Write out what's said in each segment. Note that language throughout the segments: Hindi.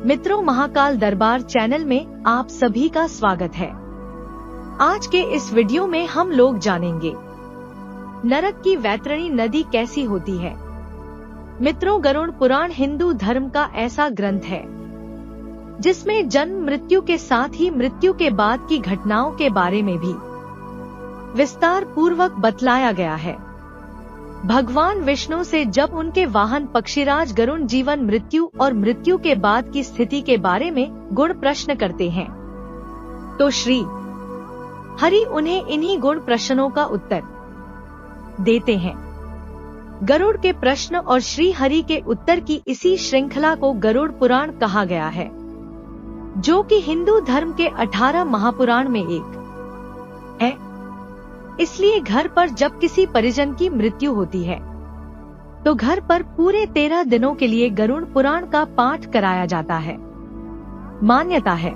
मित्रों, महाकाल दरबार चैनल में आप सभी का स्वागत है। आज के इस वीडियो में हम लोग जानेंगे नरक की वैतरणी नदी कैसी होती है। मित्रों, गरुड़ पुराण हिंदू धर्म का ऐसा ग्रंथ है जिसमें जन्म मृत्यु के साथ ही मृत्यु के बाद की घटनाओं के बारे में भी विस्तार पूर्वक बतलाया गया है। भगवान विष्णु से जब उनके वाहन पक्षीराज गरुड़ जीवन मृत्यु और मृत्यु के बाद की स्थिति के बारे में गुण प्रश्न करते हैं, तो श्री हरि उन्हें इन्हीं गुण प्रश्नों का उत्तर देते हैं। गरुड़ के प्रश्न और श्री हरि के उत्तर की इसी श्रृंखला को गरुड़ पुराण कहा गया है, जो कि हिंदू धर्म के 18 महापुराण में एक है। इसलिए घर पर जब किसी परिजन की मृत्यु होती है तो घर पर पूरे 13 दिनों के लिए गरुड़ पुराण का पाठ कराया जाता है। मान्यता है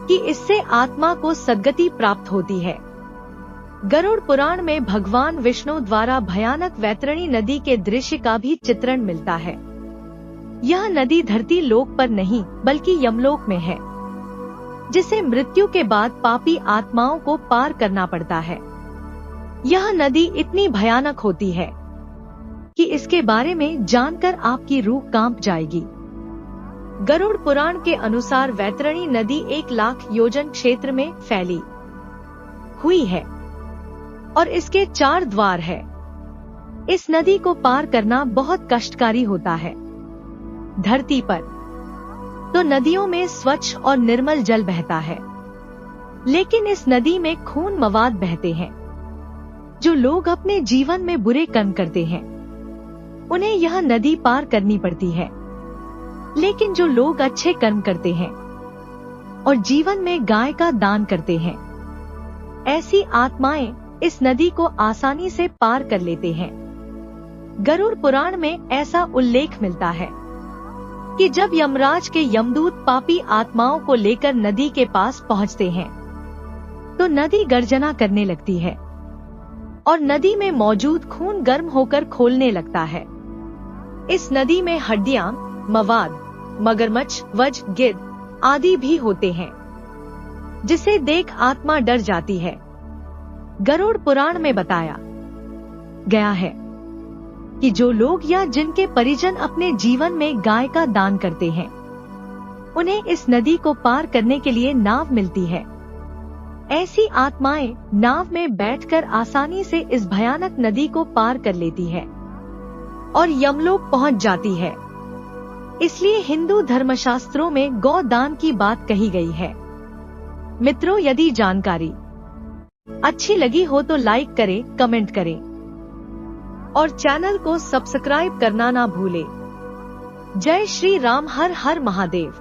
कि इससे आत्मा को सद्गति प्राप्त होती है। गरुड़ पुराण में भगवान विष्णु द्वारा भयानक वैतरणी नदी के दृश्य का भी चित्रण मिलता है। यह नदी धरती लोक पर नहीं बल्कि यमलोक में है, जिसे मृत्यु के बाद पापी आत्माओं को पार करना पड़ता है। यह नदी इतनी भयानक होती है कि इसके बारे में जानकर आपकी रूह कांप जाएगी। गरुड़ पुराण के अनुसार वैतरणी नदी 1 लाख योजन क्षेत्र में फैली हुई है और इसके 4 द्वार है। इस नदी को पार करना बहुत कष्टकारी होता है। धरती पर तो नदियों में स्वच्छ और निर्मल जल बहता है, लेकिन इस नदी में खून मवाद बहते हैं। जो लोग अपने जीवन में बुरे कर्म करते हैं उन्हें यह नदी पार करनी पड़ती है, लेकिन जो लोग अच्छे कर्म करते हैं और जीवन में गाय का दान करते हैं, ऐसी आत्माएं इस नदी को आसानी से पार कर लेते हैं। गरुड़ पुराण में ऐसा उल्लेख मिलता है कि जब यमराज के यमदूत पापी आत्माओं को लेकर नदी के पास पहुंचते हैं तो नदी गर्जना करने लगती है और नदी में मौजूद खून गर्म होकर खौलने लगता है। इस नदी में हड्डियां, मवाद, मगरमच्छ, वज, गिद्ध आदि भी होते हैं, जिसे देख आत्मा डर जाती है। गरुड़ पुराण में बताया गया है कि जो लोग या जिनके परिजन अपने जीवन में गाय का दान करते हैं उन्हें इस नदी को पार करने के लिए नाव मिलती है। ऐसी आत्माएं नाव में बैठकर आसानी से इस भयानक नदी को पार कर लेती है और यमलोक पहुंच जाती है। इसलिए हिंदू धर्मशास्त्रों में गौ दान की बात कही गई है। मित्रों, यदि जानकारी अच्छी लगी हो तो लाइक करें, कमेंट करें और चैनल को सब्सक्राइब करना ना भूलें। जय श्री राम, हर हर महादेव।